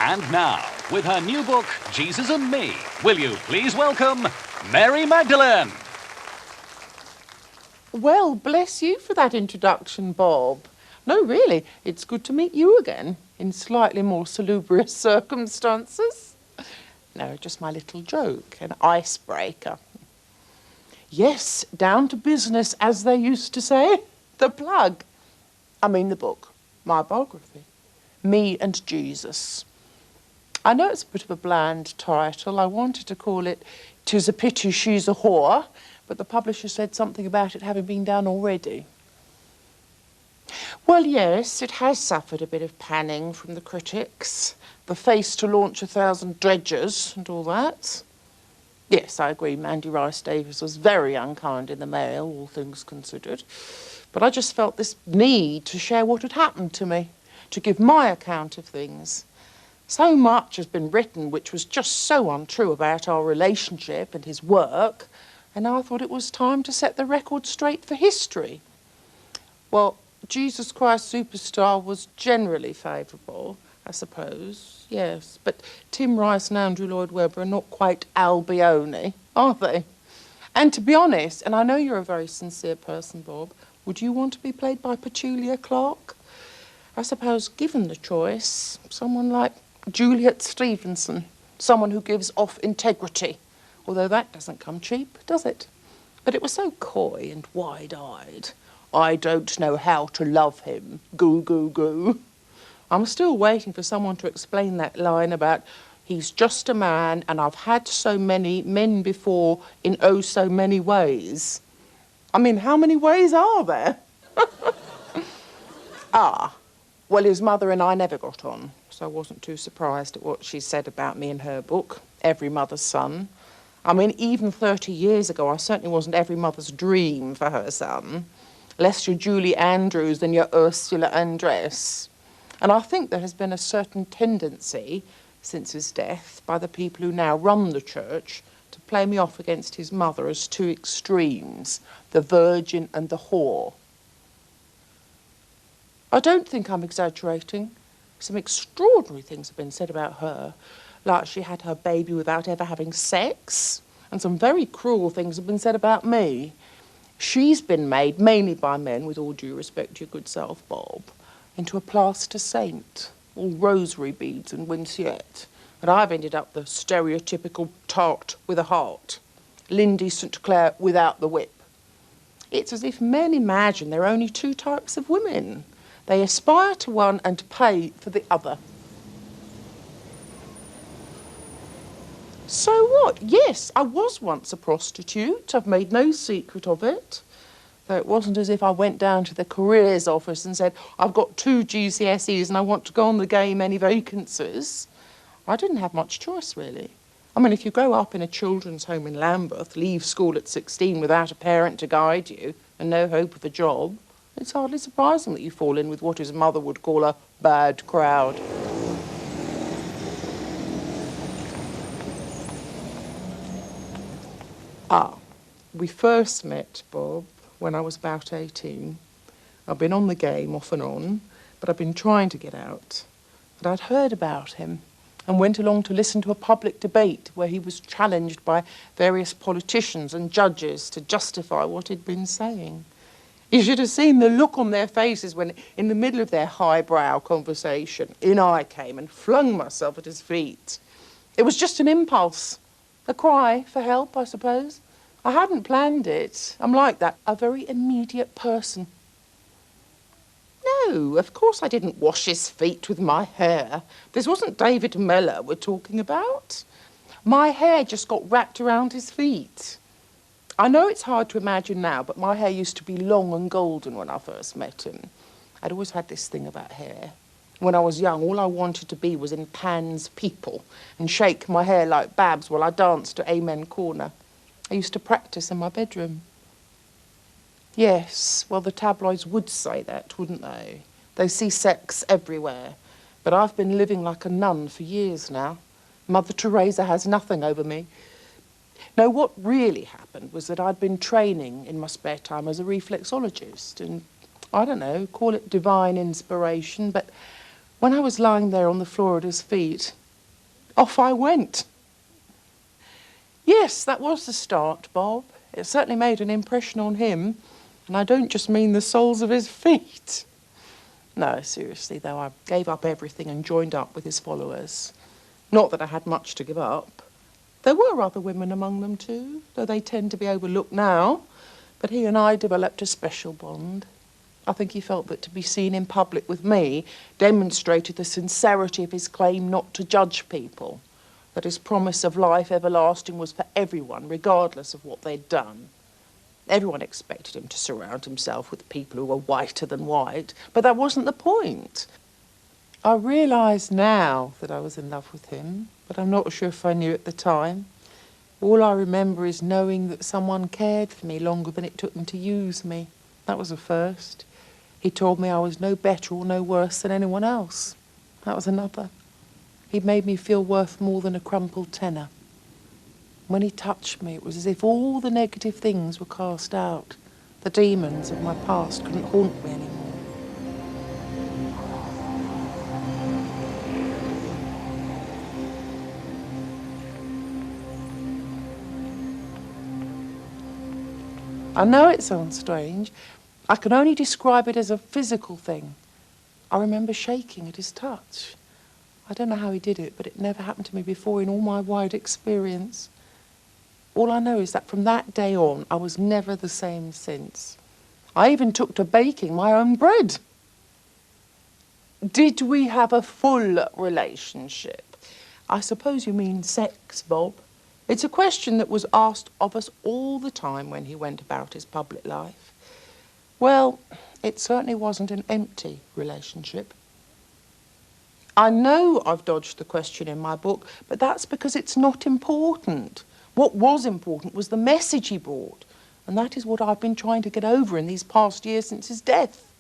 And now, with her new book, Jesus and Me, will you please welcome Mary Magdalene? Well, bless you for that introduction, Bob. No, really, it's good to meet you again, in slightly more salubrious circumstances. No, just my little joke, an icebreaker. Yes, down to business, as they used to say. The plug. I mean the book, my biography. Me and Jesus. I know it's a bit of a bland title. I wanted to call it "'Tis a Pity She's a Whore," but the publisher said something about it having been done already. Well, yes, it has suffered a bit of panning from the critics. The face to launch 1,000 dredgers and all that. Yes, I agree, Mandy Rice Davies was very unkind in the mail, all things considered. But I just felt this need to share what had happened to me, to give my account of things. So much has been written which was just so untrue about our relationship and his work, and I thought it was time to set the record straight for history. Well, Jesus Christ Superstar was generally favourable, I suppose, yes, but Tim Rice and Andrew Lloyd Webber are not quite Albione, are they? And to be honest, and I know you're a very sincere person, Bob, would you want to be played by Petulia Clark? I suppose, given the choice, someone like Juliet Stevenson, someone who gives off integrity, although that doesn't come cheap, does it? But it was so coy and wide-eyed. I don't know how to love him. Goo, goo, goo. I'm still waiting for someone to explain that line about he's just a man and I've had so many men before in oh so many ways. I mean, how many ways are there? Well, his mother and I never got on, so I wasn't too surprised at what she said about me in her book, Every Mother's Son. I mean, even 30 years ago, I certainly wasn't every mother's dream for her son. Less your Julie Andrews than your Ursula Andress. And I think there has been a certain tendency, since his death, by the people who now run the church, to play me off against his mother as two extremes, the virgin and the whore. I don't think I'm exaggerating. Some extraordinary things have been said about her, like she had her baby without ever having sex, and some very cruel things have been said about me. She's been made, mainly by men, with all due respect to your good self, Bob, into a plaster saint, all rosary beads and winsette, and I've ended up the stereotypical tart with a heart, Lindy St. Clair without the whip. It's as if men imagine there are only two types of women. They aspire to one and pay for the other. So what? Yes, I was once a prostitute. I've made no secret of it. Though it wasn't as if I went down to the careers office and said, I've got 2 GCSEs and I want to go on the game, any vacancies. I didn't have much choice, really. I mean, if you grow up in a children's home in Lambeth, leave school at 16 without a parent to guide you and no hope of a job, it's hardly surprising that you fall in with what his mother would call a bad crowd. We first met, Bob, when I was about 18. I've been on the game off and on, but I've been trying to get out. But I'd heard about him and went along to listen to a public debate where he was challenged by various politicians and judges to justify what he'd been saying. You should have seen the look on their faces when, in the middle of their highbrow conversation, in I came and flung myself at his feet. It was just an impulse, a cry for help, I suppose. I hadn't planned it. I'm like that, a very immediate person. No, of course I didn't wash his feet with my hair. This wasn't David Mellor we're talking about. My hair just got wrapped around his feet. I know it's hard to imagine now, but my hair used to be long and golden when I first met him. I'd always had this thing about hair. When I was young, all I wanted to be was in Pan's People and shake my hair like Babs while I danced to Amen Corner. I used to practice in my bedroom. Yes, well, the tabloids would say that, wouldn't they? They see sex everywhere. But I've been living like a nun for years now. Mother Teresa has nothing over me. No, what really happened was that I'd been training in my spare time as a reflexologist, and I don't know, call it divine inspiration, but When I was lying there on the floor at his feet, off I went. Yes, that was the start, Bob. It certainly made an impression on him, and I don't just mean the soles of his feet. No, seriously, though, I gave up everything and joined up with his followers. Not that I had much to give up. There were other women among them too, though they tend to be overlooked now. But he and I developed a special bond. I think he felt that to be seen in public with me demonstrated the sincerity of his claim not to judge people, that his promise of life everlasting was for everyone, regardless of what they'd done. Everyone expected him to surround himself with people who were whiter than white, but that wasn't the point. I realise now that I was in love with him, but I'm not sure if I knew at the time. All I remember is knowing that someone cared for me longer than it took them to use me. That was a first. He told me I was no better or no worse than anyone else. That was another. He made me feel worth more than a crumpled tenner. When he touched me, it was as if all the negative things were cast out. The demons of my past couldn't haunt me anymore. I know it sounds strange. I can only describe it as a physical thing. I remember shaking at his touch. I don't know how he did it, but it never happened to me before in all my wide experience. All I know is that from that day on, I was never the same since. I even took to baking my own bread. Did we have a full relationship? I suppose you mean sex, Bob. It's a question that was asked of us all the time when he went about his public life. Well, it certainly wasn't an empty relationship. I know I've dodged the question in my book, but that's because it's not important. What was important was the message he brought, and that is what I've been trying to get over in these past years since his death.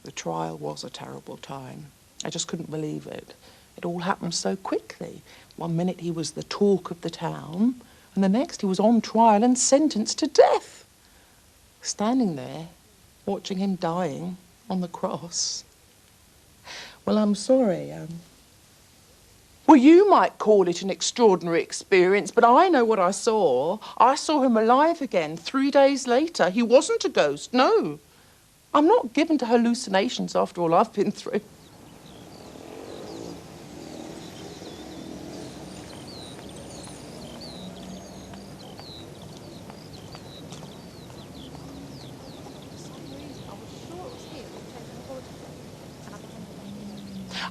The trial was a terrible time. I just couldn't believe it. It all happened so quickly. One minute he was the talk of the town, and the next he was on trial and sentenced to death. Standing there, watching him dying on the cross. Well, I'm sorry. Well, you might call it an extraordinary experience, but I know what I saw. I saw him alive again 3 days later. He wasn't a ghost, no. I'm not given to hallucinations after all I've been through.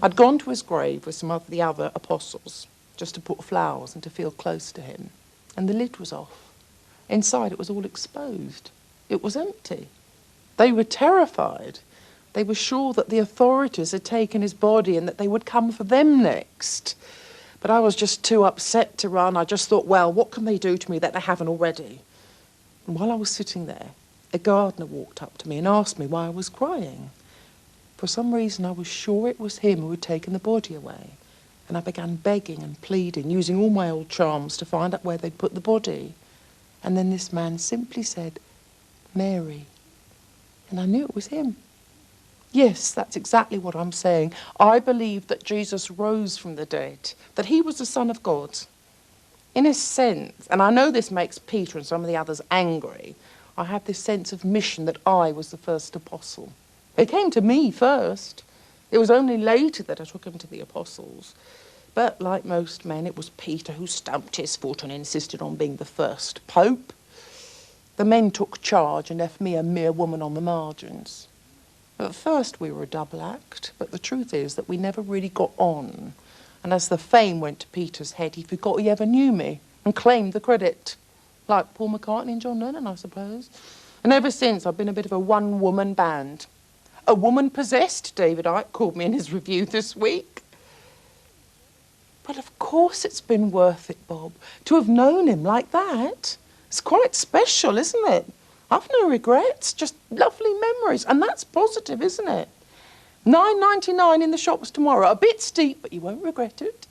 I'd gone to his grave with some of the other apostles, just to put flowers and to feel close to him. And the lid was off. Inside it was all exposed. It was empty. They were terrified. They were sure that the authorities had taken his body and that they would come for them next. But I was just too upset to run. I just thought, well, what can they do to me that they haven't already? And while I was sitting there, a gardener walked up to me and asked me why I was crying. For some reason, I was sure it was him who had taken the body away. And I began begging and pleading, using all my old charms to find out where they'd put the body. And then this man simply said, Mary. And I knew it was him. Yes, that's exactly what I'm saying. I believe that Jesus rose from the dead, that he was the Son of God. In a sense, and I know this makes Peter and some of the others angry, I have this sense of mission that I was the first apostle. It came to me first. It was only later that I took him to the apostles. But like most men, it was Peter who stamped his foot and insisted on being the first pope. The men took charge and left me a mere woman on the margins. At first we were a double act, but the truth is that we never really got on. And as the fame went to Peter's head, he forgot he ever knew me and claimed the credit. Like Paul McCartney and John Lennon, I suppose. And ever since, I've been a bit of a one-woman band. A woman possessed, David Icke called me in his review this week. But of course it's been worth it, Bob, to have known him like that. It's quite special, isn't it? I've no regrets, just lovely memories. And that's positive, isn't it? $9.99 in the shops tomorrow. A bit steep, but you won't regret it.